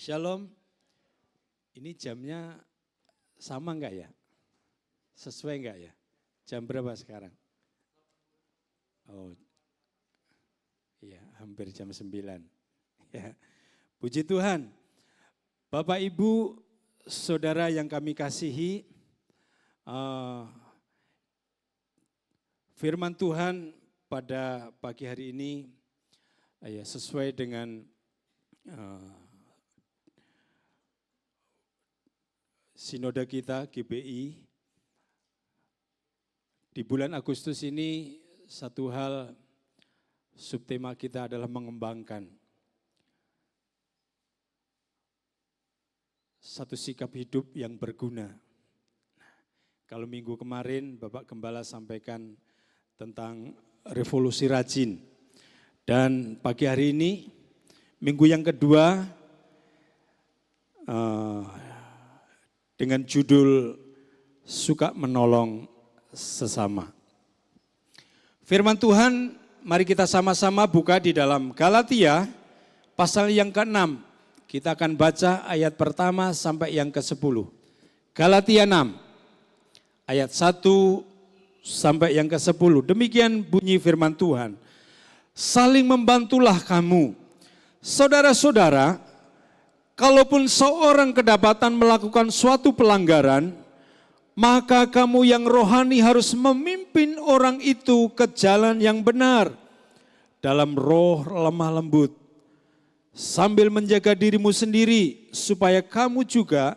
Shalom, ini jamnya sama enggak ya? Sesuai enggak ya? Jam berapa sekarang? Oh, iya hampir jam 9. Ya. Puji Tuhan, Bapak Ibu, Saudara yang kami kasihi, firman Tuhan pada pagi hari ini sesuai dengan sinode kita GBI. Di bulan Agustus ini satu hal subtema kita adalah mengembangkan satu sikap hidup yang berguna. Kalau minggu kemarin Bapak Gembala sampaikan tentang revolusi rajin. Dan pagi hari ini, minggu yang kedua, dengan judul Suka Menolong Sesama. Firman Tuhan, mari kita sama-sama buka di dalam Galatia, pasal yang ke-6. Kita akan baca ayat pertama sampai yang ke-10. Galatia 6, ayat 1 sampai yang ke-10. Demikian bunyi firman Tuhan. Saling membantulah kamu, saudara-saudara, kalaupun seorang kedapatan melakukan suatu pelanggaran, maka kamu yang rohani harus memimpin orang itu ke jalan yang benar, dalam roh lemah lembut, sambil menjaga dirimu sendiri, supaya kamu juga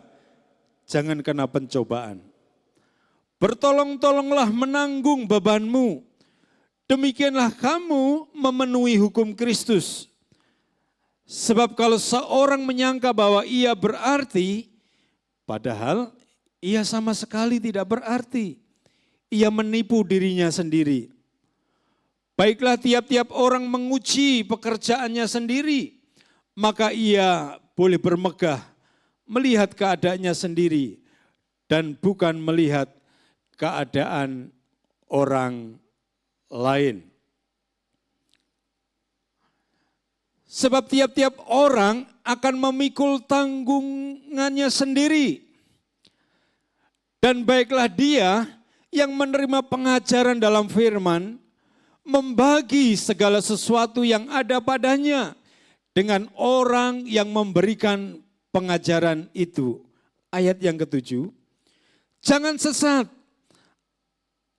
jangan kena pencobaan. Bertolong-tolonglah menanggung bebanmu, demikianlah kamu memenuhi hukum Kristus. Sebab kalau seorang menyangka bahwa ia berarti, padahal ia sama sekali tidak berarti. Ia menipu dirinya sendiri. Baiklah tiap-tiap orang menguji pekerjaannya sendiri, maka ia boleh bermegah melihat keadaannya sendiri dan bukan melihat keadaan orang lain. Sebab tiap-tiap orang akan memikul tanggungannya sendiri. Dan baiklah dia yang menerima pengajaran dalam firman, membagi segala sesuatu yang ada padanya dengan orang yang memberikan pengajaran itu. Ayat yang ke-7, jangan sesat.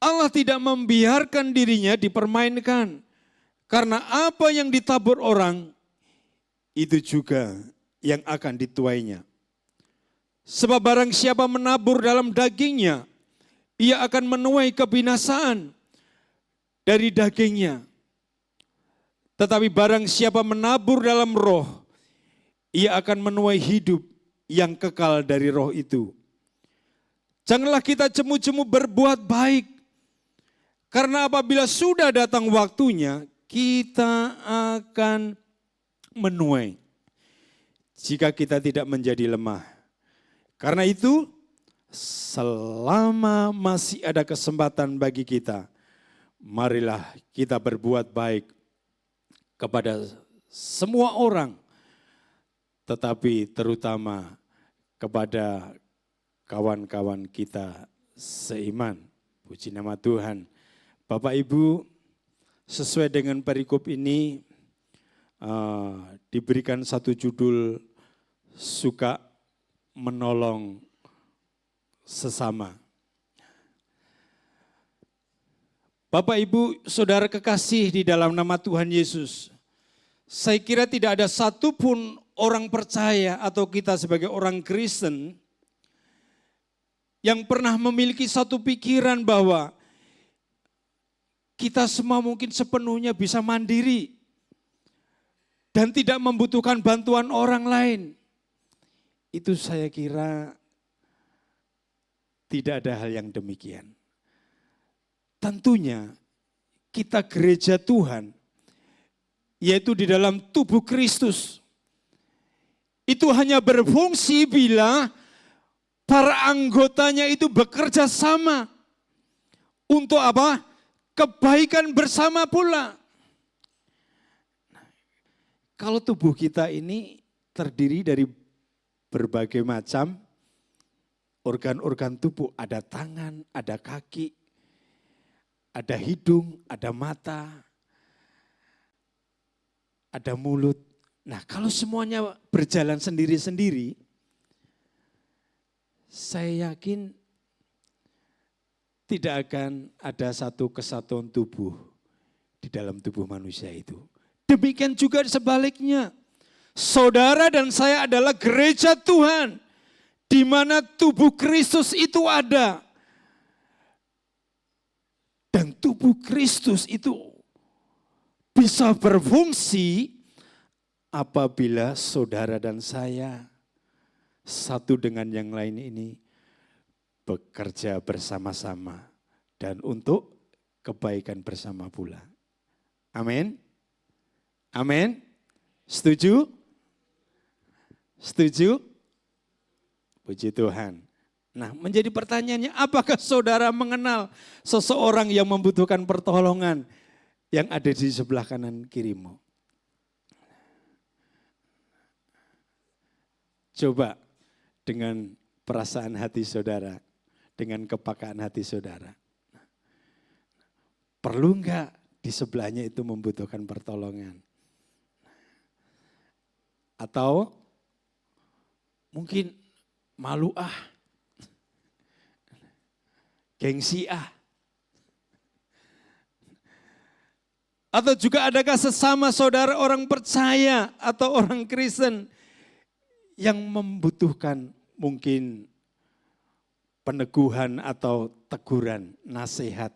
Allah tidak membiarkan dirinya dipermainkan. Karena apa yang ditabur orang, itu juga yang akan dituainya. Sebab barang siapa menabur dalam dagingnya, ia akan menuai kebinasaan dari dagingnya. Tetapi barang siapa menabur dalam roh, ia akan menuai hidup yang kekal dari roh itu. Janganlah kita jemu-jemu berbuat baik, karena apabila sudah datang waktunya, kita akan menuai jika kita tidak menjadi lemah. Karena itu, selama masih ada kesempatan bagi kita, marilah kita berbuat baik kepada semua orang, tetapi terutama kepada kawan-kawan kita seiman. Puji nama Tuhan. Bapak Ibu, sesuai dengan perikop ini, diberikan satu judul, Suka Menolong Sesama. Bapak Ibu, Saudara kekasih di dalam nama Tuhan Yesus, saya kira tidak ada satupun orang percaya atau kita sebagai orang Kristen yang pernah memiliki satu pikiran bahwa kita semua mungkin sepenuhnya bisa mandiri dan tidak membutuhkan bantuan orang lain. Itu saya kira tidak ada hal yang demikian. Tentunya kita gereja Tuhan, yaitu di dalam tubuh Kristus, itu hanya berfungsi bila para anggotanya itu bekerja sama. Untuk apa? Kebaikan bersama pula. Kalau tubuh kita ini terdiri dari berbagai macam organ-organ tubuh. Ada tangan, ada kaki, ada hidung, ada mata, ada mulut. Nah, kalau semuanya berjalan sendiri-sendiri, saya yakin tidak akan ada satu kesatuan tubuh di dalam tubuh manusia itu. Demikian juga sebaliknya. Saudara dan saya adalah gereja Tuhan, di mana tubuh Kristus itu ada. Dan tubuh Kristus itu bisa berfungsi apabila saudara dan saya satu dengan yang lain ini bekerja bersama-sama dan untuk kebaikan bersama pula. Amin. Amin. Setuju? Setuju? Puji Tuhan. Nah, menjadi pertanyaannya, apakah saudara mengenal seseorang yang membutuhkan pertolongan yang ada di sebelah kanan kirimu? Coba dengan perasaan hati saudara, dengan kepekaan hati saudara. Perlu enggak di sebelahnya itu membutuhkan pertolongan? Atau mungkin malu gengsi Atau juga adakah sesama saudara orang percaya atau orang Kristen yang membutuhkan mungkin peneguhan atau teguran, nasihat.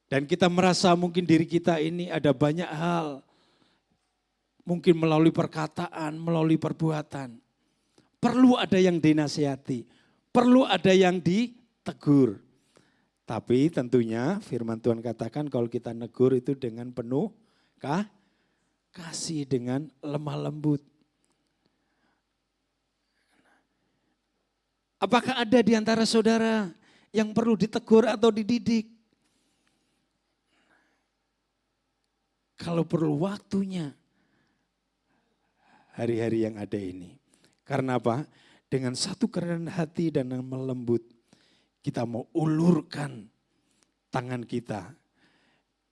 Dan kita merasa mungkin diri kita ini ada banyak hal, mungkin melalui perkataan, melalui perbuatan. Perlu ada yang dinasihati, perlu ada yang ditegur. Tapi tentunya firman Tuhan katakan kalau kita negur itu dengan penuh kasih, dengan lemah lembut. Apakah ada di antara saudara yang perlu ditegur atau dididik? Kalau perlu waktunya, hari-hari yang ada ini. Karena apa? Dengan satu kerendahan hati dan lemah lembut, kita mau ulurkan tangan kita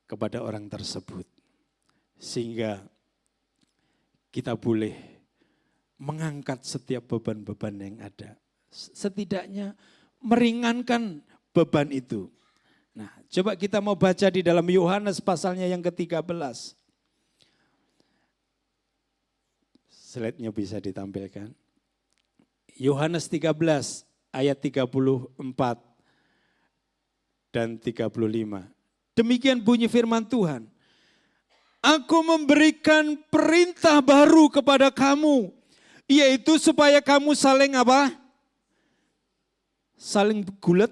kepada orang tersebut. Sehingga kita boleh mengangkat setiap beban-beban yang ada. Setidaknya meringankan beban itu. Nah, coba kita mau baca di dalam Yohanes pasalnya yang ke-13. Slide-nya bisa ditampilkan. Yohanes 13 ayat 34 dan 35. Demikian bunyi firman Tuhan. Aku memberikan perintah baru kepada kamu, yaitu supaya kamu saling apa? Saling gulat,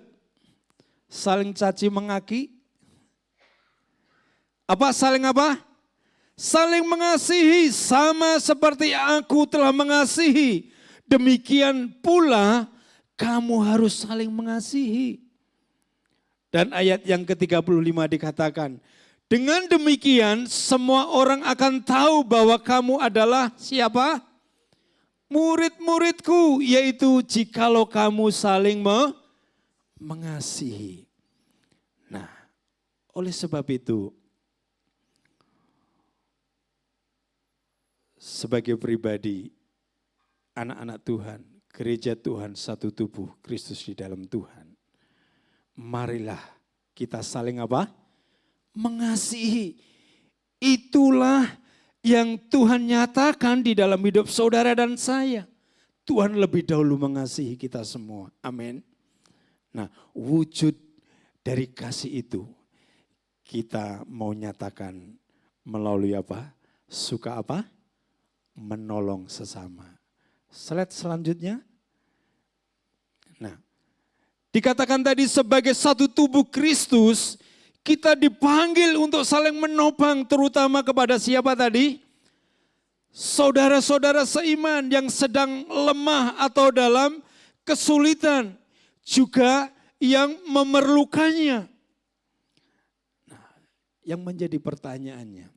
saling caci mengaki. Apa saling apa? Saling mengasihi sama seperti aku telah mengasihi. Demikian pula kamu harus saling mengasihi. Dan ayat yang ke-35 dikatakan, dengan demikian semua orang akan tahu bahwa kamu adalah siapa? Murid-muridku, yaitu jikalau kamu saling mengasihi. Nah, oleh sebab itu, sebagai pribadi, anak-anak Tuhan, gereja Tuhan, satu tubuh, Kristus di dalam Tuhan. Marilah kita saling apa? Mengasihi. Itulah yang Tuhan nyatakan di dalam hidup saudara dan saya. Tuhan lebih dahulu mengasihi kita semua. Amin. Nah, wujud dari kasih itu kita mau nyatakan melalui apa? Suka apa? Menolong sesama. Slide selanjutnya. Nah, dikatakan tadi sebagai satu tubuh Kristus, kita dipanggil untuk saling menopang, terutama kepada siapa tadi? Saudara-saudara seiman yang sedang lemah atau dalam kesulitan, juga yang memerlukannya. Nah, yang menjadi pertanyaannya,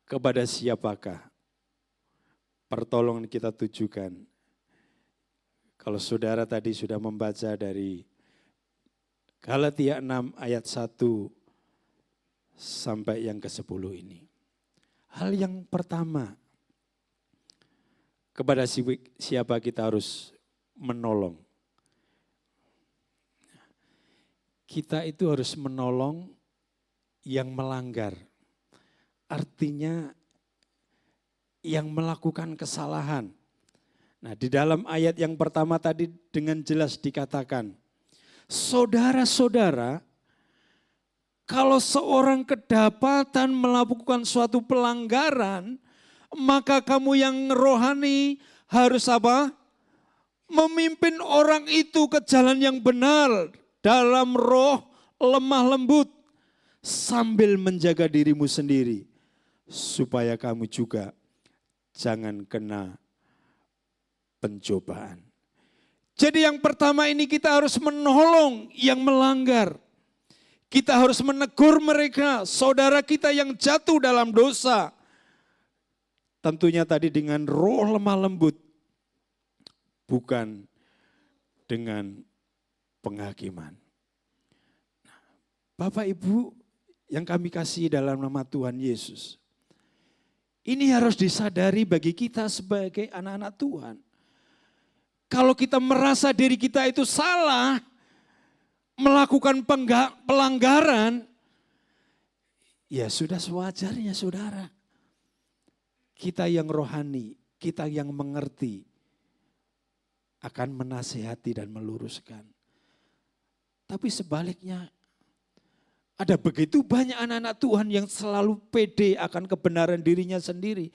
kepada siapakah pertolongan kita tujukan? Kalau saudara tadi sudah membaca dari Galatia 6 ayat 1 sampai yang ke-10 ini. Hal yang pertama, kepada siapa kita harus menolong? Kita itu harus menolong yang melanggar. Artinya yang melakukan kesalahan. Nah, di dalam ayat yang pertama tadi dengan jelas dikatakan, saudara-saudara, kalau seorang kedapatan melakukan suatu pelanggaran, maka kamu yang rohani harus apa? Memimpin orang itu ke jalan yang benar dalam roh lemah lembut sambil menjaga dirimu sendiri supaya kamu juga jangan kena pencobaan. Jadi yang pertama ini kita harus menolong yang melanggar. Kita harus menegur mereka, saudara kita yang jatuh dalam dosa. Tentunya tadi dengan roh lemah lembut, bukan dengan penghakiman. Bapak Ibu yang kami kasih dalam nama Tuhan Yesus, ini harus disadari bagi kita sebagai anak-anak Tuhan. Kalau kita merasa diri kita itu salah, melakukan pelanggaran, ya sudah sewajarnya saudara. Kita yang rohani, kita yang mengerti, akan menasihati dan meluruskan. Tapi sebaliknya, ada begitu banyak anak-anak Tuhan yang selalu pede akan kebenaran dirinya sendiri.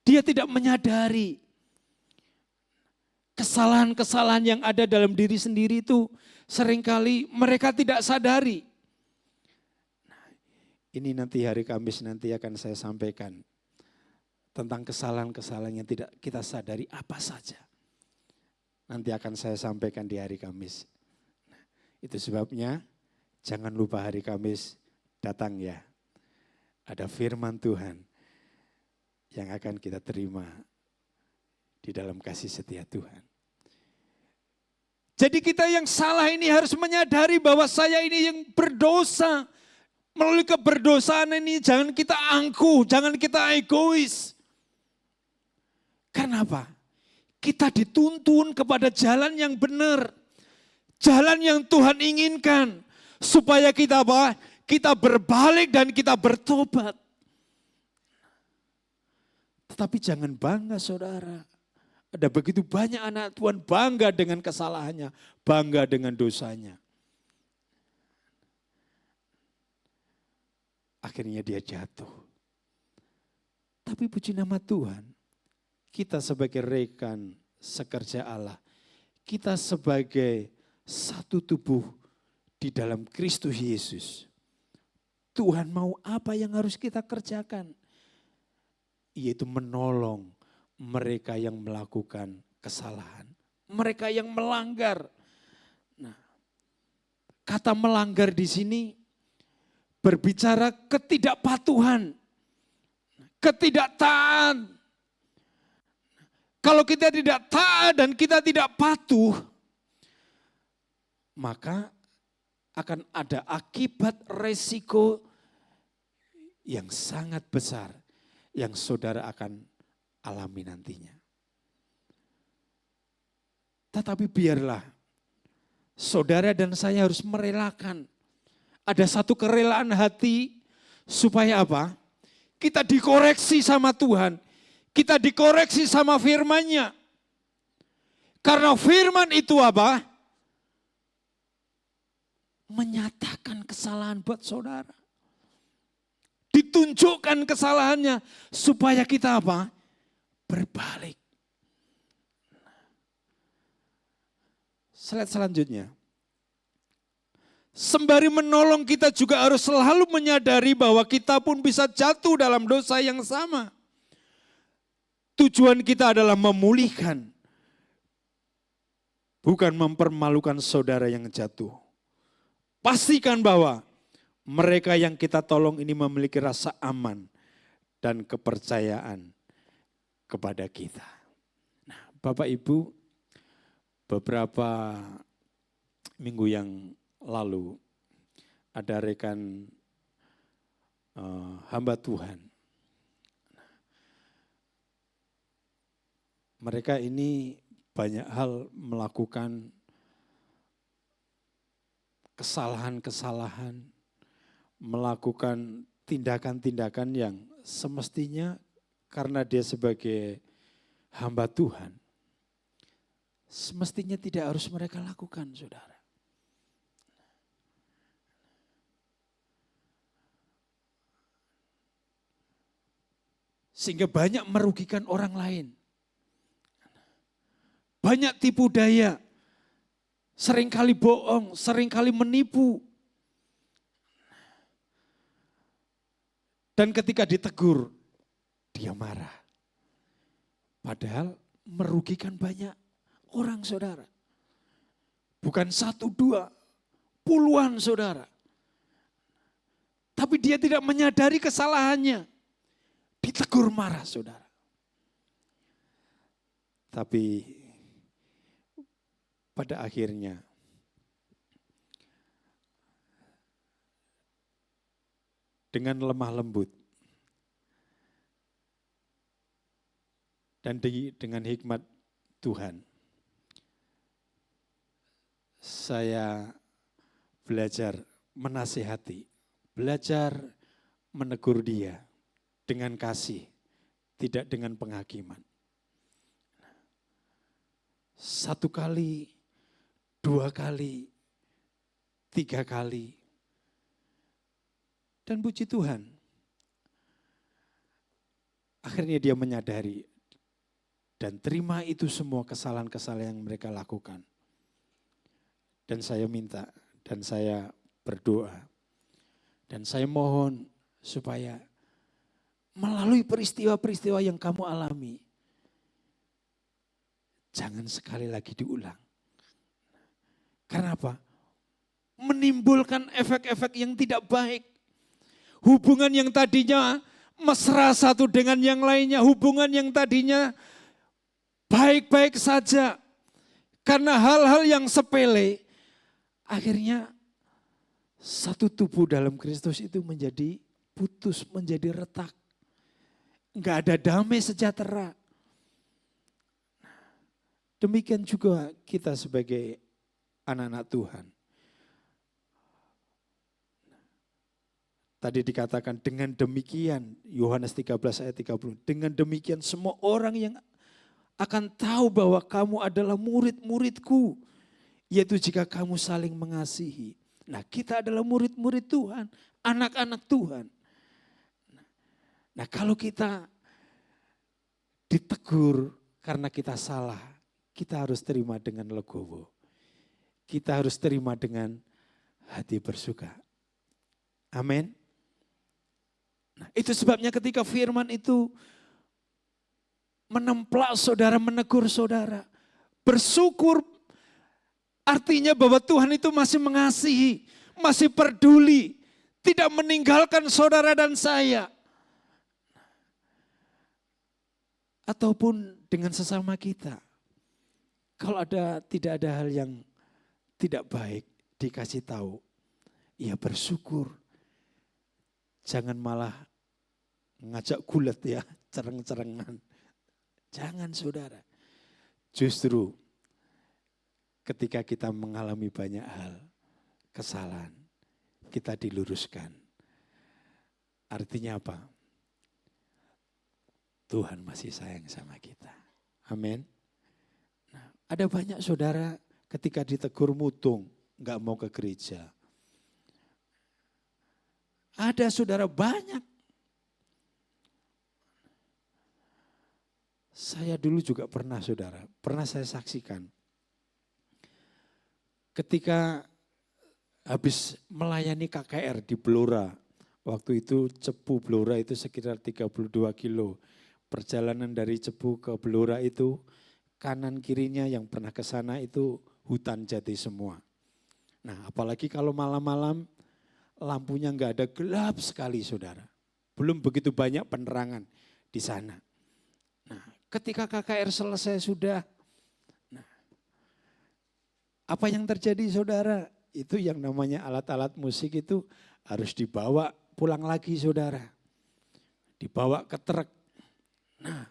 Dia tidak menyadari kesalahan-kesalahan yang ada dalam diri sendiri itu seringkali mereka tidak sadari. Ini nanti hari Kamis nanti akan saya sampaikan tentang kesalahan-kesalahan yang tidak kita sadari apa saja. Nanti akan saya sampaikan di hari Kamis. Itu sebabnya jangan lupa hari Kamis datang ya. Ada firman Tuhan yang akan kita terima di dalam kasih setia Tuhan. Jadi kita yang salah ini harus menyadari bahwa saya ini yang berdosa. Melalui keberdosaan ini jangan kita angkuh, jangan kita egois. Karena apa? Kita dituntun kepada jalan yang benar. Jalan yang Tuhan inginkan. Supaya kita apa? Kita berbalik dan kita bertobat. Tetapi jangan bangga saudara. Ada begitu banyak anak Tuhan bangga dengan kesalahannya, bangga dengan dosanya. Akhirnya dia jatuh. Tapi puji nama Tuhan, kita sebagai rekan sekerja Allah, kita sebagai satu tubuh di dalam Kristus Yesus. Tuhan mau apa yang harus kita kerjakan? Yaitu menolong mereka yang melakukan kesalahan, mereka yang melanggar. Nah, kata melanggar di sini berbicara ketidakpatuhan, ketidaktaat. Kalau kita tidak taat dan kita tidak patuh, maka akan ada akibat resiko yang sangat besar yang saudara akan alami nantinya. Tetapi biarlah saudara dan saya harus merelakan. Ada satu kerelaan hati supaya apa? Kita dikoreksi sama Tuhan. Kita dikoreksi sama firman-Nya. Karena firman itu apa? Menyatakan kesalahan buat saudara. Ditunjukkan kesalahannya supaya kita apa? Berbalik. Slide selanjutnya. Sembari menolong kita juga harus selalu menyadari bahwa kita pun bisa jatuh dalam dosa yang sama. Tujuan kita adalah memulihkan. Bukan mempermalukan saudara yang jatuh. Pastikan bahwa mereka yang kita tolong ini memiliki rasa aman dan kepercayaan kepada kita. Nah, Bapak Ibu, beberapa minggu yang lalu ada rekan hamba Tuhan. Mereka ini banyak hal melakukan kesalahan-kesalahan, melakukan tindakan-tindakan yang semestinya karena dia sebagai hamba Tuhan, semestinya tidak harus mereka lakukan, saudara. Sehingga banyak merugikan orang lain. Banyak tipu daya, seringkali bohong, seringkali menipu. Dan ketika ditegur, dia marah. Padahal merugikan banyak orang, saudara. Bukan 1, 2, puluhan, saudara. Tapi dia tidak menyadari kesalahannya. Ditegur marah, saudara. Tapi pada akhirnya dengan lemah lembut dan dengan hikmat Tuhan, saya belajar menasihati, belajar menegur dia dengan kasih, tidak dengan penghakiman. 1 kali, 2 kali, 3 kali. Dan puji Tuhan, akhirnya dia menyadari dan terima itu semua kesalahan-kesalahan yang mereka lakukan. Dan saya minta dan saya berdoa dan saya mohon supaya melalui peristiwa-peristiwa yang kamu alami, jangan sekali lagi diulang. Karena apa? Menimbulkan efek-efek yang tidak baik. Hubungan yang tadinya mesra satu dengan yang lainnya, hubungan yang tadinya baik-baik saja, karena hal-hal yang sepele, akhirnya satu tubuh dalam Kristus itu menjadi putus, menjadi retak. Enggak ada damai sejahtera. Demikian juga kita sebagai anak-anak Tuhan. Tadi dikatakan dengan demikian, Yohanes 13 ayat 30, dengan demikian semua orang yang akan tahu bahwa kamu adalah murid-muridku, yaitu jika kamu saling mengasihi. Nah, kita adalah murid-murid Tuhan, anak-anak Tuhan. Nah, kalau kita ditegur karena kita salah, kita harus terima dengan legowo. Kita harus terima dengan hati bersuka. Amin. Nah, itu sebabnya ketika firman itu menemplak saudara, menegur saudara, bersyukur artinya bahwa Tuhan itu masih mengasihi, masih peduli, tidak meninggalkan saudara dan saya. Ataupun dengan sesama kita. Kalau tidak ada hal yang tidak baik dikasih tahu, ya bersyukur. Jangan malah ngajak gulat ya, cereng-cerengan. Jangan saudara. Justru ketika kita mengalami banyak hal, kesalahan, kita diluruskan. Artinya apa? Tuhan masih sayang sama kita. Amin. Nah, ada banyak saudara ketika ditegur mutung, nggak mau ke gereja. Ada saudara banyak. Saya dulu juga pernah saudara, pernah saya saksikan. Ketika habis melayani KKR di Blora, waktu itu Cepu Blora itu sekitar 32 kilo. Perjalanan dari Cepu ke Blora itu kanan kirinya yang pernah ke sana itu hutan jati semua. Nah, apalagi kalau malam-malam lampunya enggak ada, gelap sekali saudara. belum begitu banyak penerangan di sana. Nah, ketika KKR selesai sudah, nah, apa yang terjadi saudara? Itu yang namanya alat-alat musik itu harus dibawa pulang lagi saudara. Dibawa ke truk. Nah,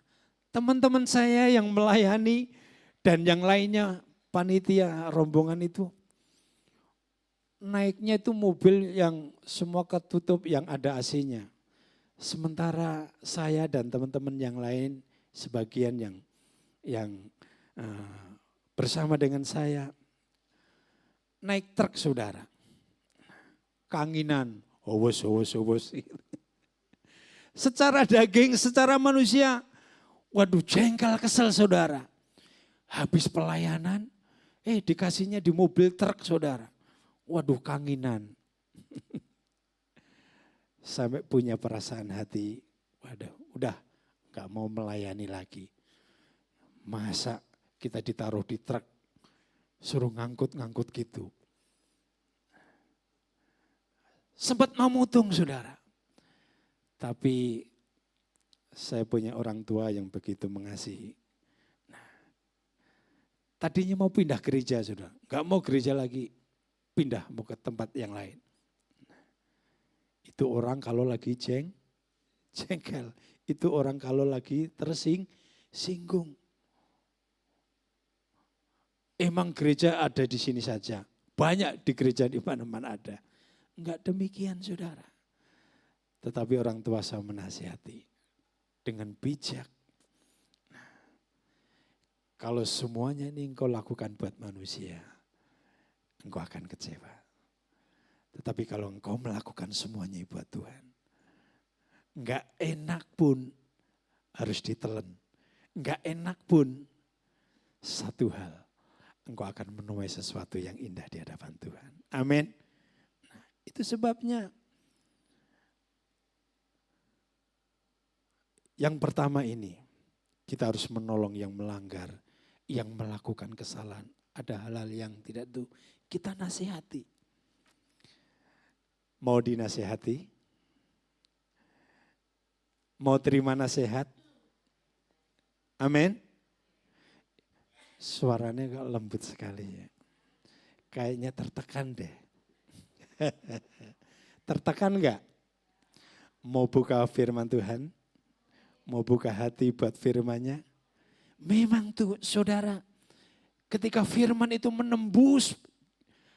teman-teman saya yang melayani dan yang lainnya panitia rombongan itu naiknya itu mobil yang semua ketutup yang ada AC-nya. Sementara saya dan teman-teman yang lain sebagian yang bersama dengan saya naik truk saudara. Kanginan, howos. Secara daging, secara manusia, waduh jengkel kesel saudara. Habis pelayanan, dikasihnya di mobil truk saudara. Waduh kanginan. Sampai punya perasaan hati, waduh udah gak mau melayani lagi. Masa kita ditaruh di truk, suruh ngangkut-ngangkut gitu. Sempat memutung saudara. Tapi saya punya orang tua yang begitu mengasihi. Nah, tadinya mau pindah gereja saudara, gak mau gereja lagi, pindah mau ke tempat yang lain. Itu orang kalau lagi jengkel, itu orang kalau lagi tersinggung. Emang gereja ada di sini saja, banyak di gereja di mana-mana ada. Enggak demikian saudara. Tetapi orang tua saya menasihati dengan bijak. Nah, kalau semuanya ini engkau lakukan buat manusia, engkau akan kecewa. Tetapi kalau engkau melakukan semuanya buat Tuhan, enggak enak pun harus ditelan. Enggak enak pun satu hal, engkau akan menuai sesuatu yang indah di hadapan Tuhan. Amin. Nah, itu sebabnya yang pertama ini, kita harus menolong yang melanggar, yang melakukan kesalahan. Ada hal-hal yang tidak tuh kita nasihati. Mau dinasihati? Mau terima nasihat? Amin. Suaranya kok lembut sekali ya. Kayaknya tertekan deh. Tertekan enggak? Mau buka firman Tuhan? Mau buka hati buat firman-Nya? Memang tuh saudara, ketika firman itu menembus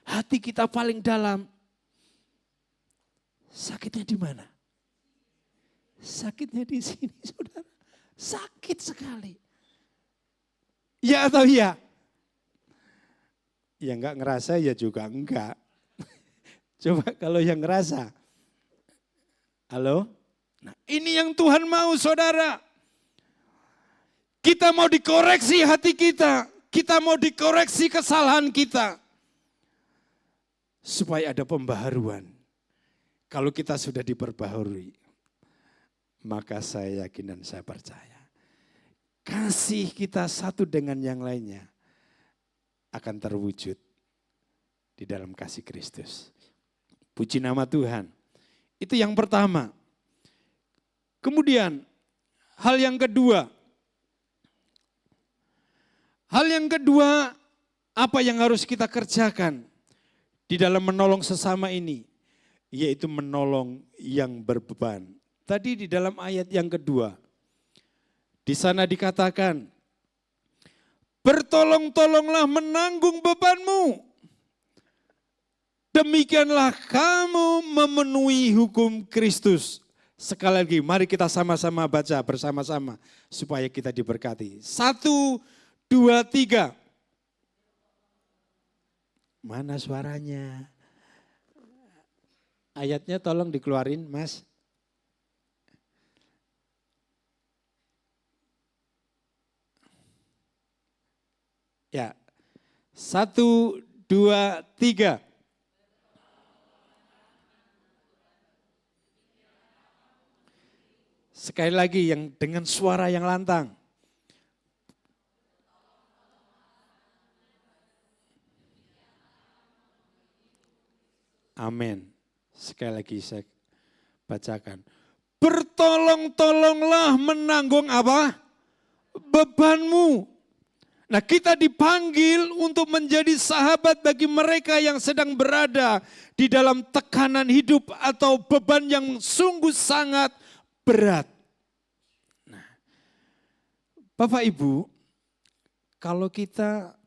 hati kita paling dalam, sakitnya di mana? Sakitnya di sini saudara. Sakit sekali. Ya atau ya? Ya enggak ngerasa ya juga enggak. Coba kalau yang ngerasa. Halo? Nah, ini yang Tuhan mau saudara. Kita mau dikoreksi hati kita. Kita mau dikoreksi kesalahan kita. Supaya ada pembaharuan. Kalau kita sudah diperbaharui, maka saya yakin dan saya percaya. Kasih kita satu dengan yang lainnya akan terwujud di dalam kasih Kristus. Puji nama Tuhan. Itu yang pertama. Kemudian hal yang kedua. Apa yang harus kita kerjakan di dalam menolong sesama ini? Yaitu menolong yang berbeban. Tadi di dalam ayat yang kedua. Di sana dikatakan, bertolong-tolonglah menanggung bebanmu. Demikianlah kamu memenuhi hukum Kristus. Sekali lagi, mari kita sama-sama baca bersama-sama supaya kita diberkati. 1, 2, 3. Mana suaranya? Ayatnya tolong dikeluarin, Mas. Ya. 1, 2, 3. Sekali lagi yang dengan suara yang lantang. Amin. Sekali lagi saya bacakan. bertolong-tolonglah menanggung apa? Bebanmu. Nah, kita dipanggil untuk menjadi sahabat bagi mereka yang sedang berada di dalam tekanan hidup atau beban yang sungguh sangat berat. Nah, Bapak Ibu, kalau kita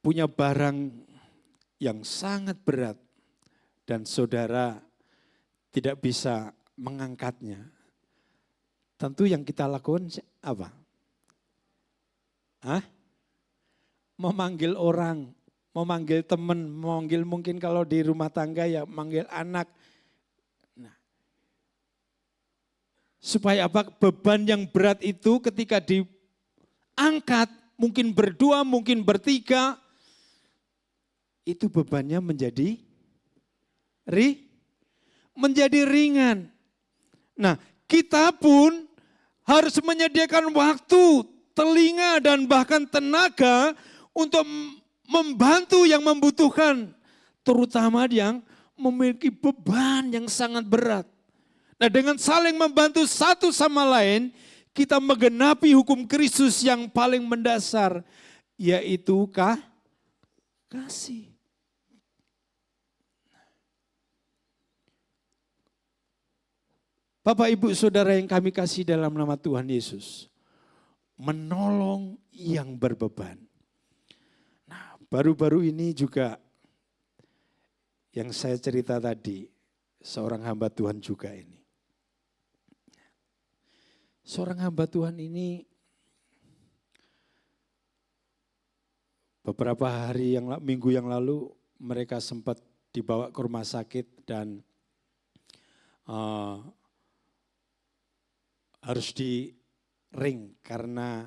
punya barang yang sangat berat dan saudara tidak bisa mengangkatnya, tentu yang kita lakukan apa? Memanggil orang, memanggil teman, memanggil mungkin kalau di rumah tangga ya manggil anak. Nah, supaya apa? Beban yang berat itu ketika diangkat, mungkin berdua, mungkin bertiga, itu bebannya menjadi ringan. Nah, kita pun harus menyediakan waktu, telinga dan bahkan tenaga untuk membantu yang membutuhkan, terutama yang memiliki beban yang sangat berat. Nah, dengan saling membantu satu sama lain, kita menggenapi hukum Kristus yang paling mendasar, yaitu kasih. Bapak, Ibu, Saudara yang kami kasih dalam nama Tuhan Yesus, menolong yang berbeban. Nah, baru-baru ini juga yang saya cerita tadi, seorang hamba Tuhan juga ini. Seorang hamba Tuhan ini beberapa minggu yang lalu mereka sempat dibawa ke rumah sakit dan harus di ring karena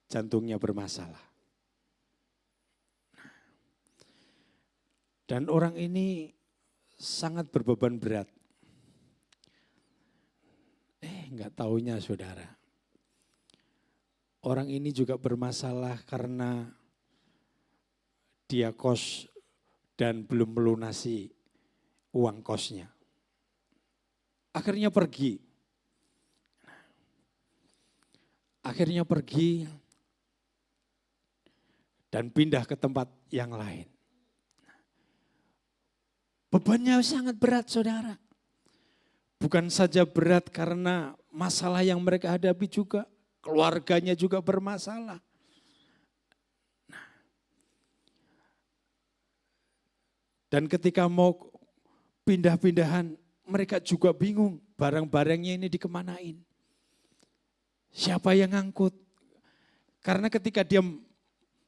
jantungnya bermasalah. Dan orang ini sangat berbeban berat. Enggak taunya saudara. Orang ini juga bermasalah karena dia kos dan belum melunasi uang kosnya. Akhirnya pergi dan pindah ke tempat yang lain. Bebannya sangat berat saudara. Bukan saja berat karena masalah yang mereka hadapi juga, keluarganya juga bermasalah. Dan ketika mau pindah-pindahan, mereka juga bingung barang-barangnya ini dikemanain. Siapa yang ngangkut? Karena ketika dia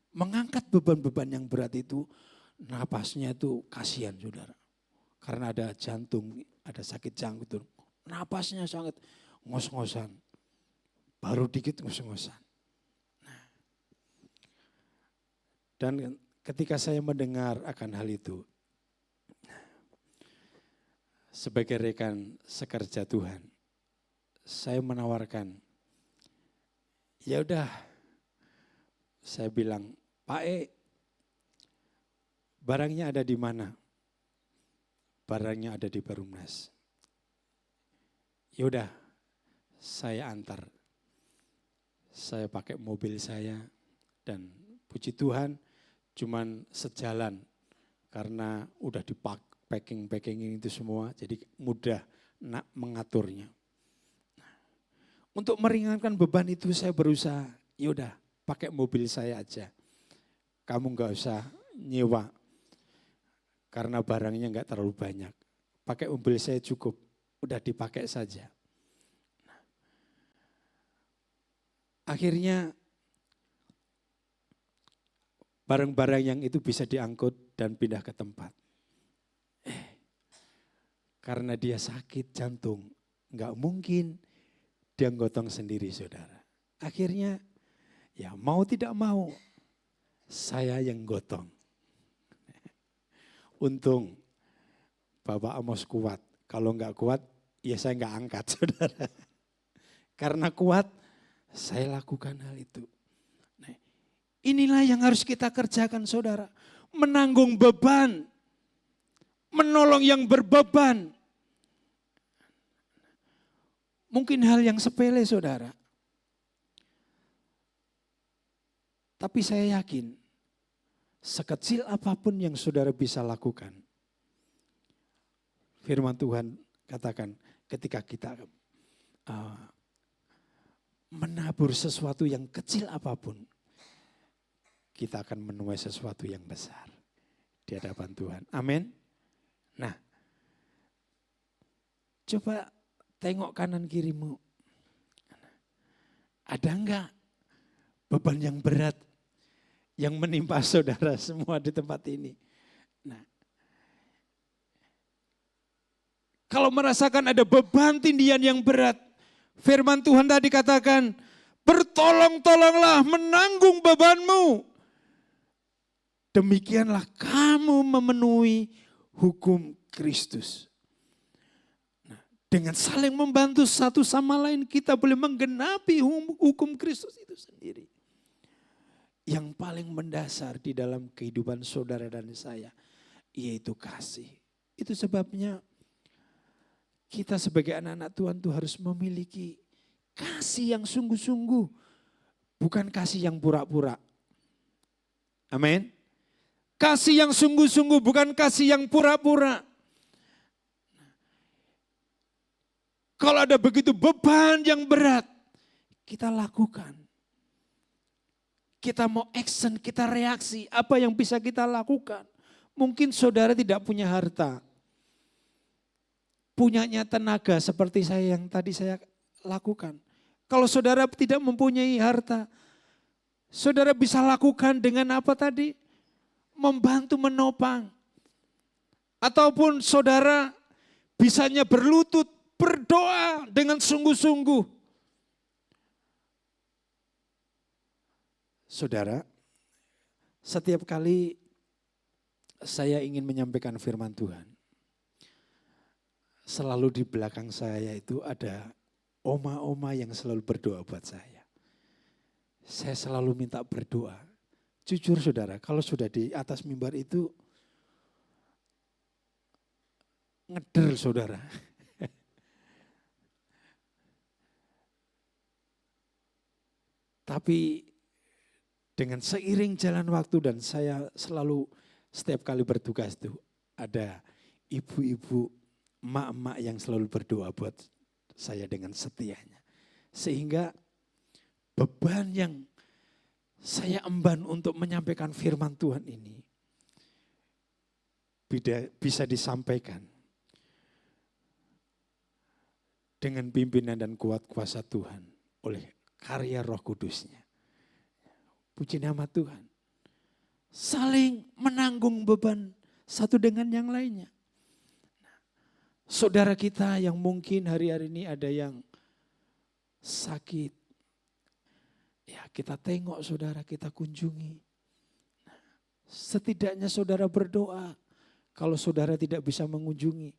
mengangkat beban-beban yang berat itu, napasnya itu kasihan saudara. Karena ada jantung, ada sakit jantung, napasnya sangat ngos-ngosan. Baru dikit ngos-ngosan. Dan ketika saya mendengar akan hal itu, sebagai rekan sekerja Tuhan, saya menawarkan, ya udah, saya bilang, Pak barangnya ada di mana? Barangnya ada di Perumnas. Ya udah, saya antar. Saya pakai mobil saya dan puji Tuhan cuman sejalan karena udah packing itu semua, jadi mudah mengaturnya. Untuk meringankan beban itu saya berusaha, yaudah pakai mobil saya aja. Kamu gak usah nyewa karena barangnya gak terlalu banyak. Pakai mobil saya cukup, udah dipakai saja. Akhirnya barang-barang yang itu bisa diangkut dan pindah ke tempat. Karena dia sakit jantung, gak mungkin dia gotong sendiri saudara. Akhirnya ya mau tidak mau saya yang gotong. Untung Bapak Amos kuat. Kalau enggak kuat ya saya enggak angkat saudara. Karena kuat saya lakukan hal itu. Nah, inilah yang harus kita kerjakan saudara. Menanggung beban. Menolong yang berbeban. Mungkin hal yang sepele saudara. Tapi saya yakin sekecil apapun yang saudara bisa lakukan. Firman Tuhan katakan ketika kita menabur sesuatu yang kecil apapun, kita akan menuai sesuatu yang besar di hadapan Tuhan. Amin. Nah, coba tengok kanan kirimu. Ada enggak beban yang berat yang menimpa saudara semua di tempat ini? Nah, kalau merasakan ada beban tindian yang berat, firman Tuhan tadi katakan, bertolong-tolonglah menanggung bebanmu. Demikianlah kamu memenuhi hukum Kristus. Nah, dengan saling membantu satu sama lain kita boleh menggenapi hukum Kristus itu sendiri. Yang paling mendasar di dalam kehidupan saudara dan saya, yaitu kasih. Itu sebabnya kita sebagai anak-anak Tuhan tuh harus memiliki kasih yang sungguh-sungguh. Bukan kasih yang pura-pura. Amin. Kasih yang sungguh-sungguh, bukan kasih yang pura-pura. Kalau ada begitu beban yang berat, kita lakukan. Kita mau action, kita reaksi. Apa yang bisa kita lakukan? Mungkin saudara tidak punya harta. Punyanya tenaga seperti saya yang tadi saya lakukan. Kalau saudara tidak mempunyai harta, saudara bisa lakukan dengan apa tadi? Membantu menopang. Ataupun saudara bisanya berlutut, berdoa dengan sungguh-sungguh. Saudara, setiap kali saya ingin menyampaikan firman Tuhan, selalu di belakang saya itu ada oma-oma yang selalu berdoa buat saya. Saya selalu minta berdoa. Jujur saudara, kalau sudah di atas mimbar itu ngeder saudara. Tapi dengan seiring jalan waktu dan saya selalu setiap kali bertugas itu ada ibu-ibu, emak-emak yang selalu berdoa buat saya dengan setianya. Sehingga beban yang saya emban untuk menyampaikan firman Tuhan ini bisa disampaikan dengan pimpinan dan kuat kuasa Tuhan oleh karya Roh Kudusnya. Puji nama Tuhan. Saling menanggung beban satu dengan yang lainnya. Saudara kita yang mungkin hari-hari ini ada yang sakit. Ya kita tengok saudara, kita kunjungi. Setidaknya saudara berdoa kalau saudara tidak bisa mengunjungi.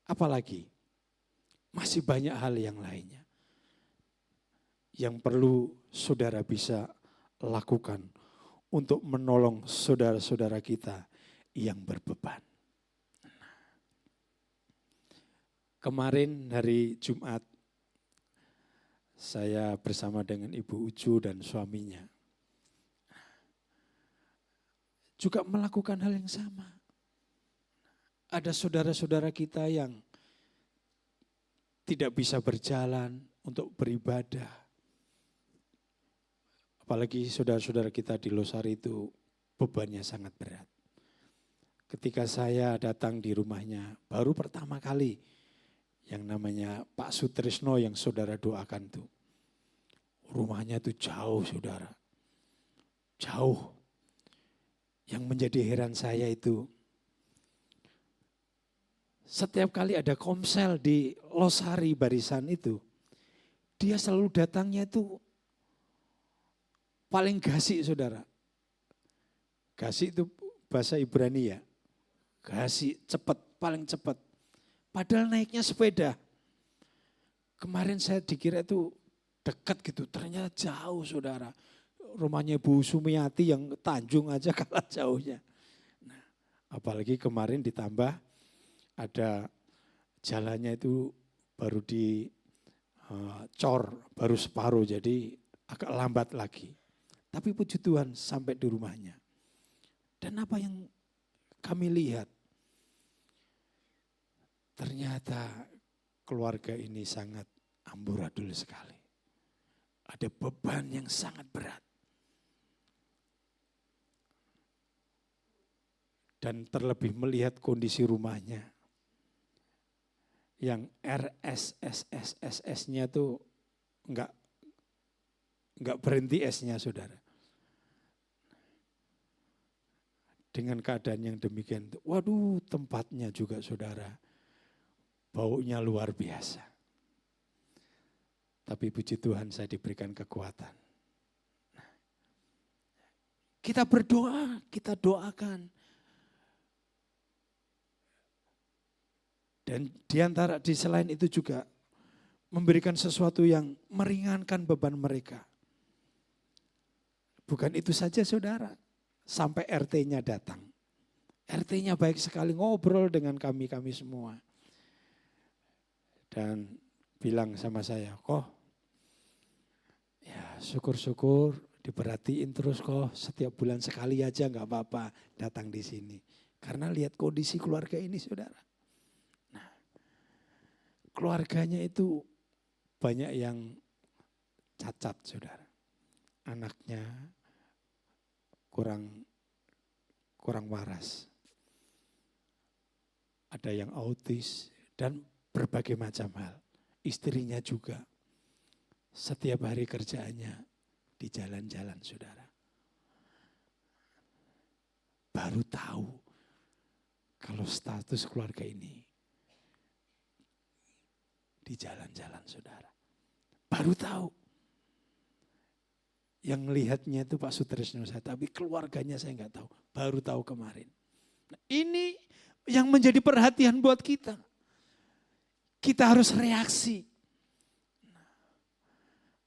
Apalagi masih banyak hal yang lainnya yang perlu saudara bisa lakukan untuk menolong saudara-saudara kita yang berbeban. Kemarin hari Jumat saya bersama dengan Ibu Ucu dan suaminya juga melakukan hal yang sama. Ada saudara-saudara kita yang tidak bisa berjalan untuk beribadah. Apalagi saudara-saudara kita di Losari itu bebannya sangat berat. Ketika saya datang di rumahnya, baru pertama kali yang namanya Pak Sutrisno yang saudara doakan tuh. Rumahnya tuh jauh saudara. Jauh. Yang menjadi heran saya itu, setiap kali ada komsel di Losari barisan itu, dia selalu datangnya itu paling gasik saudara. Gasik itu bahasa Ibrani ya. Gasik cepat, paling cepat. Padahal naiknya sepeda. Kemarin saya dikira itu dekat gitu, ternyata jauh saudara. Rumahnya Bu Sumiati yang Tanjung aja kalah jauhnya. Nah, apalagi kemarin ditambah ada jalannya itu baru dicor, baru separuh, jadi agak lambat lagi. Tapi puji Tuhan sampai di rumahnya. Dan apa yang kami lihat, ternyata keluarga ini sangat amburadul sekali. Ada beban yang sangat berat. Dan terlebih melihat kondisi rumahnya. Yang RSSSSS-nya tuh enggak berhenti S-nya, saudara. Dengan keadaan yang demikian, waduh, tempatnya juga, saudara, baunya luar biasa. Tapi puji Tuhan saya diberikan kekuatan. Kita berdoa, kita doakan. Dan di selain itu juga memberikan sesuatu yang meringankan beban mereka. Bukan itu saja, saudara. Sampai RT-nya datang. RT-nya baik sekali, ngobrol dengan kami semua. Dan bilang sama saya, kok ya syukur-syukur diperhatiin terus kok, setiap bulan sekali aja gak apa-apa datang di sini. Karena lihat kondisi keluarga ini, saudara. Nah, keluarganya itu banyak yang cacat, saudara. Anaknya kurang waras. Ada yang autis dan berbagai macam hal. Istrinya juga setiap hari kerjaannya di jalan-jalan, saudara. Baru tahu kalau status keluarga ini di jalan-jalan, saudara. Baru tahu. Yang melihatnya itu Pak Sutrisno saya, tapi keluarganya saya enggak tahu. Baru tahu kemarin. Nah, ini yang menjadi perhatian buat kita. Kita harus reaksi.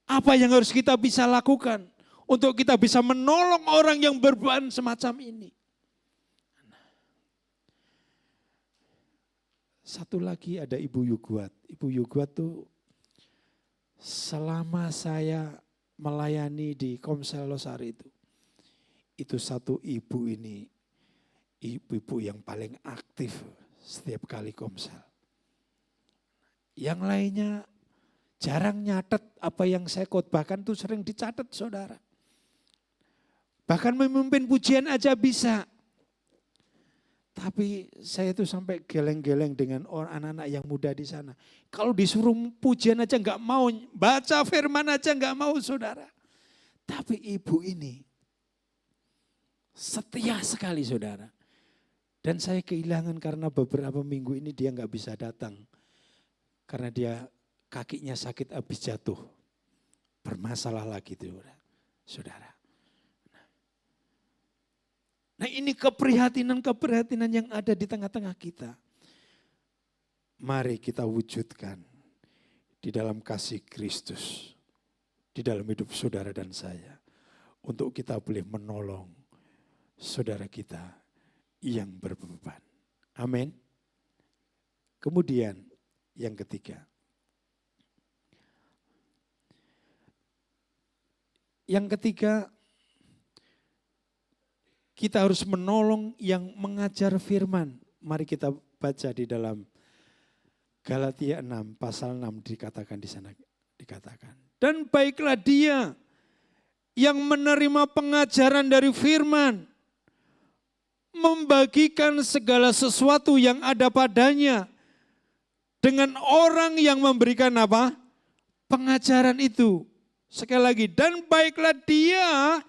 Apa yang harus kita bisa lakukan untuk kita bisa menolong orang yang berbeban semacam ini? Satu lagi ada Ibu Yuguat. Ibu Yuguat tuh selama saya melayani di Komsel Losari itu satu ibu ini, ibu-ibu yang paling aktif setiap kali Komsel. Yang lainnya jarang nyatet apa yang saya khotbahkan tuh sering dicatat, saudara. Bahkan memimpin pujian aja bisa. Tapi saya tuh sampai geleng-geleng dengan anak-anak yang muda di sana. Kalau disuruh pujian aja enggak mau, baca firman aja enggak mau, saudara. Tapi ibu ini setia sekali, saudara. Dan saya kehilangan karena beberapa minggu ini dia enggak bisa datang. Karena dia kakinya sakit habis jatuh. Bermasalah lagi tuh, saudara. Nah, ini keprihatinan yang ada di tengah-tengah kita. Mari kita wujudkan di dalam kasih Kristus. Di dalam hidup saudara dan saya. Untuk kita boleh menolong saudara kita yang berbeban. Amin. Kemudian yang ketiga. Yang ketiga, kita harus menolong yang mengajar firman. Mari kita baca di dalam Galatia 6 pasal 6 dikatakan di sana, dikatakan. Dan baiklah dia yang menerima pengajaran dari firman, membagikan segala sesuatu yang ada padanya dengan orang yang memberikan apa? Pengajaran itu. Sekali lagi, dan baiklah dia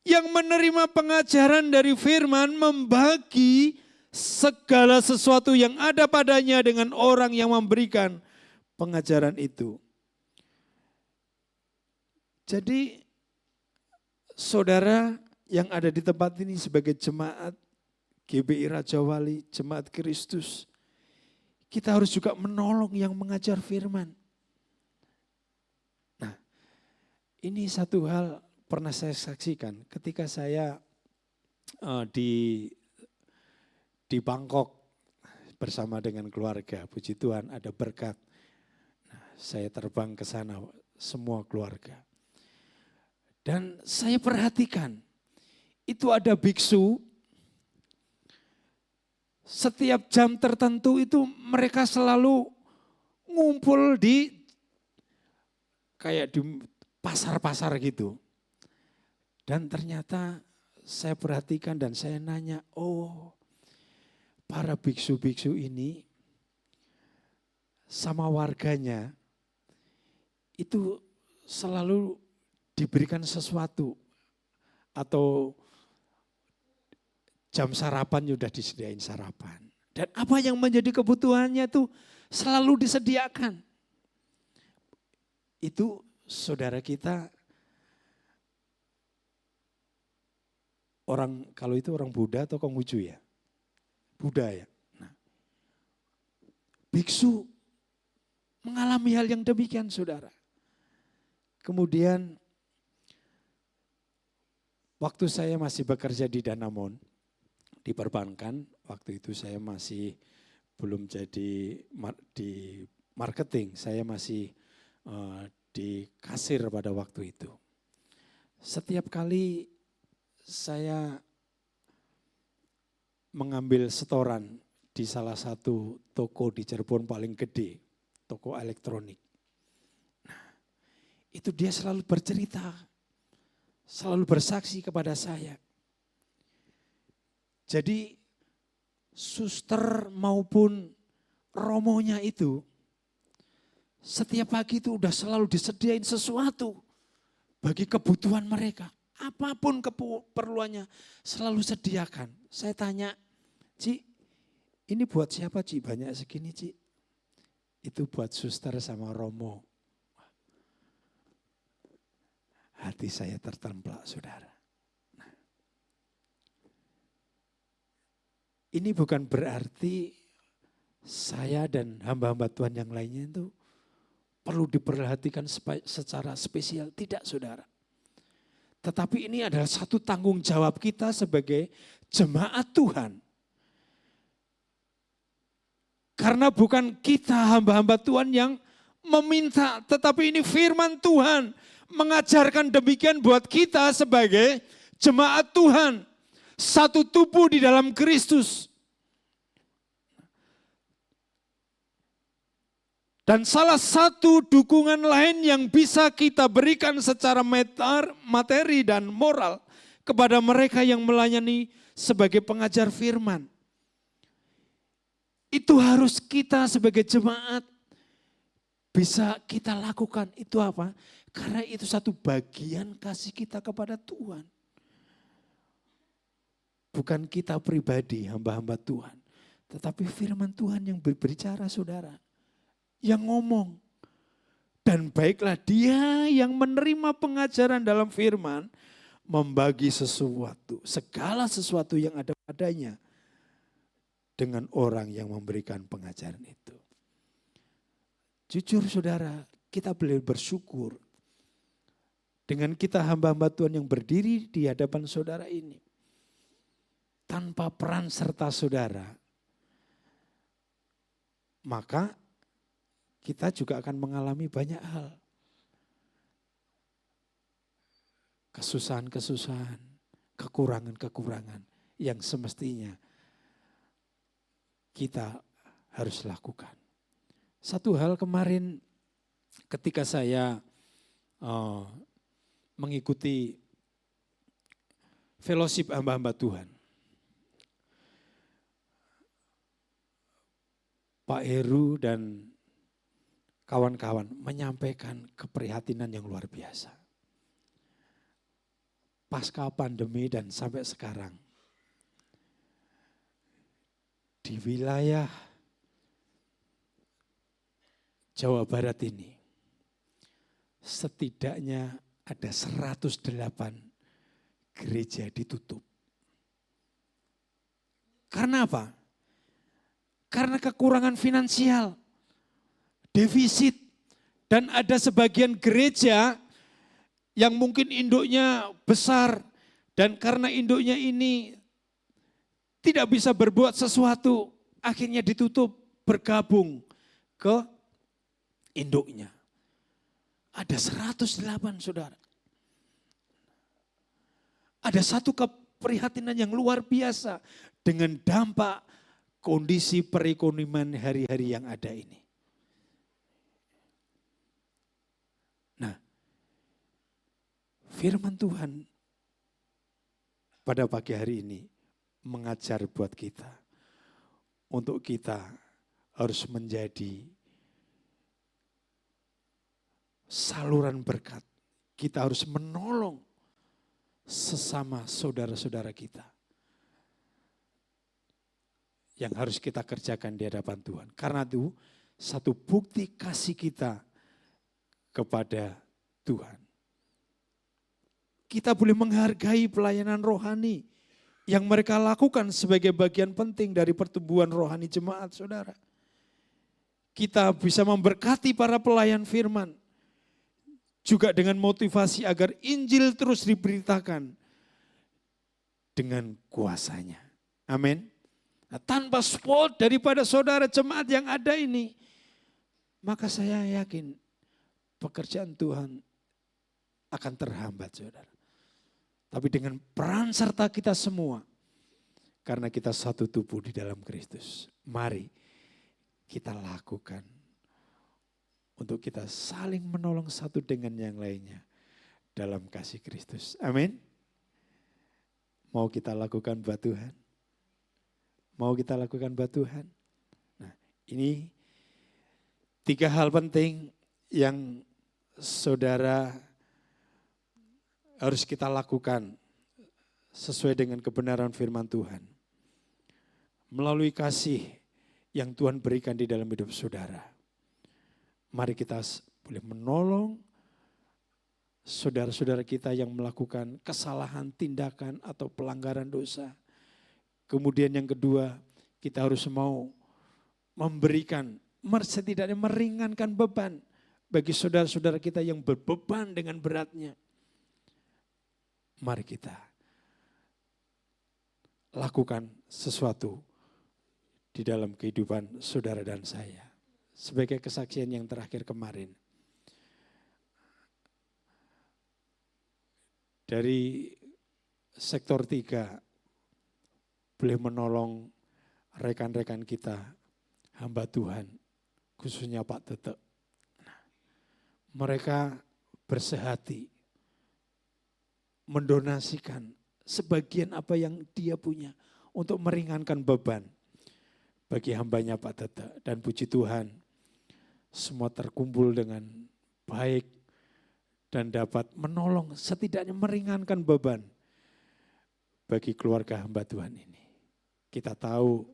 yang menerima pengajaran dari firman, membagi segala sesuatu yang ada padanya dengan orang yang memberikan pengajaran itu. Jadi saudara yang ada di tempat ini sebagai jemaat GBI Raja Wali, jemaat Kristus, kita harus juga menolong yang mengajar firman. Nah, ini satu hal pernah saya saksikan ketika saya di Bangkok bersama dengan keluarga. Puji Tuhan ada berkat saya terbang ke sana semua keluarga. Dan saya perhatikan, itu ada biksu, setiap jam tertentu itu mereka selalu ngumpul di kayak di pasar-pasar gitu. Dan ternyata saya perhatikan dan saya nanya, oh para biksu-biksu ini sama warganya itu selalu diberikan sesuatu atau jam sarapan sudah disediain sarapan. Dan apa yang menjadi kebutuhannya itu selalu disediakan. Itu saudara kita orang, kalau itu orang Buddha atau Konghucu ya? Buddha ya. Nah, biksu mengalami hal yang demikian saudara. Kemudian waktu saya masih bekerja di Danamon, di perbankan, waktu itu saya masih belum jadi di marketing, saya masih di kasir pada waktu itu. Setiap kali saya mengambil setoran di salah satu toko di Cirebon paling gede, toko elektronik. Nah, itu dia selalu bercerita, selalu bersaksi kepada saya. Jadi suster maupun romonya itu setiap pagi itu udah selalu disediain sesuatu bagi kebutuhan mereka. Apapun keperluannya selalu sediakan. Saya tanya, Ci, ini buat siapa Ci? Banyak segini Ci. Itu buat suster sama romo. Hati saya tertemplak saudara. Ini bukan berarti saya dan hamba-hamba Tuhan yang lainnya itu perlu diperhatikan secara spesial. Tidak saudara. Tetapi ini adalah satu tanggung jawab kita sebagai jemaat Tuhan. Karena bukan kita hamba-hamba Tuhan yang meminta, tetapi ini firman Tuhan mengajarkan demikian buat kita sebagai jemaat Tuhan. Satu tubuh di dalam Kristus. Dan salah satu dukungan lain yang bisa kita berikan secara materi dan moral kepada mereka yang melayani sebagai pengajar firman. Itu harus kita sebagai jemaat bisa kita lakukan. Itu apa? Karena itu satu bagian kasih kita kepada Tuhan. Bukan kita pribadi, hamba-hamba Tuhan. Tetapi firman Tuhan yang berbicara saudara. Yang ngomong. Dan baiklah dia yang menerima pengajaran dalam firman. Membagi sesuatu, segala sesuatu yang ada padanya. Dengan orang yang memberikan pengajaran itu. Jujur saudara, kita boleh bersyukur. Dengan kita hamba-hamba Tuhan yang berdiri di hadapan saudara ini. Tanpa peran serta saudara, maka kita juga akan mengalami banyak hal. Kesusahan-kesusahan, kekurangan-kekurangan yang semestinya kita harus lakukan. Satu hal kemarin ketika saya mengikuti fellowship hamba-hamba Tuhan. Pak Heru dan kawan-kawan menyampaikan keprihatinan yang luar biasa. Pasca pandemi dan sampai sekarang. Di wilayah Jawa Barat ini setidaknya ada 108 gereja ditutup. Karena apa? Karena kekurangan finansial, defisit, dan ada sebagian gereja yang mungkin induknya besar dan karena induknya ini tidak bisa berbuat sesuatu, akhirnya ditutup, bergabung ke induknya. Ada 108 saudara. Ada satu keprihatinan yang luar biasa dengan dampak kondisi perekonomian hari-hari yang ada ini. Nah, firman Tuhan pada pagi hari ini mengajar buat kita. Untuk kita harus menjadi saluran berkat. Kita harus menolong sesama saudara-saudara kita. Yang harus kita kerjakan di hadapan Tuhan. Karena itu satu bukti kasih kita kepada Tuhan. Kita boleh menghargai pelayanan rohani yang mereka lakukan sebagai bagian penting dari pertumbuhan rohani jemaat saudara. Kita bisa memberkati para pelayan firman. Juga dengan motivasi agar Injil terus diberitakan dengan kuasanya. Amin. Nah, tanpa support daripada saudara jemaat yang ada ini, maka saya yakin pekerjaan Tuhan akan terhambat saudara. Tapi dengan peran serta kita semua, karena kita satu tubuh di dalam Kristus, mari kita lakukan untuk kita saling menolong satu dengan yang lainnya dalam kasih Kristus. Amin. Mau kita lakukan buat Tuhan? Mau kita lakukan buat Tuhan? Nah, ini 3 hal penting yang saudara harus kita lakukan sesuai dengan kebenaran firman Tuhan. Melalui kasih yang Tuhan berikan di dalam hidup saudara. Mari kita boleh menolong saudara-saudara kita yang melakukan kesalahan, tindakan atau pelanggaran dosa. Kemudian yang kedua, kita harus mau memberikan, setidaknya meringankan beban bagi saudara-saudara kita yang berbeban dengan beratnya. Mari kita lakukan sesuatu di dalam kehidupan saudara dan saya. Sebagai kesaksian yang terakhir kemarin. Dari sektor 3 boleh menolong rekan-rekan kita, hamba Tuhan, khususnya Pak Tete. Mereka bersehati mendonasikan sebagian apa yang dia punya untuk meringankan beban bagi hambanya Pak Tete. Dan puji Tuhan, semua terkumpul dengan baik dan dapat menolong, setidaknya meringankan beban bagi keluarga hamba Tuhan ini. Kita tahu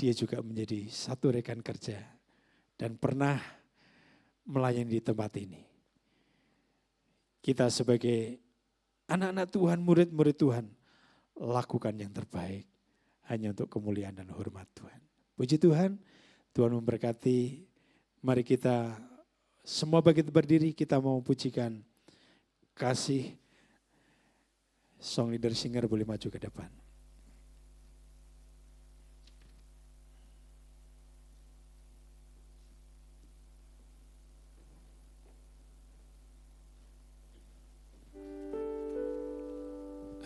dia juga menjadi satu rekan kerja dan pernah melayani di tempat ini. Kita sebagai anak-anak Tuhan, murid-murid Tuhan, lakukan yang terbaik hanya untuk kemuliaan dan hormat Tuhan. Puji Tuhan, Tuhan memberkati. Mari kita semua bangkit berdiri, kita mau pujikan kasih. Song leader singer boleh maju ke depan.